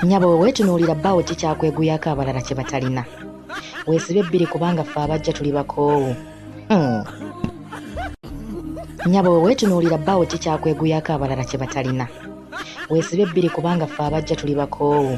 Nyabo wetunuulira bbaawo kikyakweguyako abalala kye batalina. Weesibe bbiri kubanga ffe abajja tuli bakoowu. Nyabo wetunuulira bbaawo kikyakweguyako abalala kye batalina. Weesibe bbiri kubanga ffe abajja tuli bakoowu.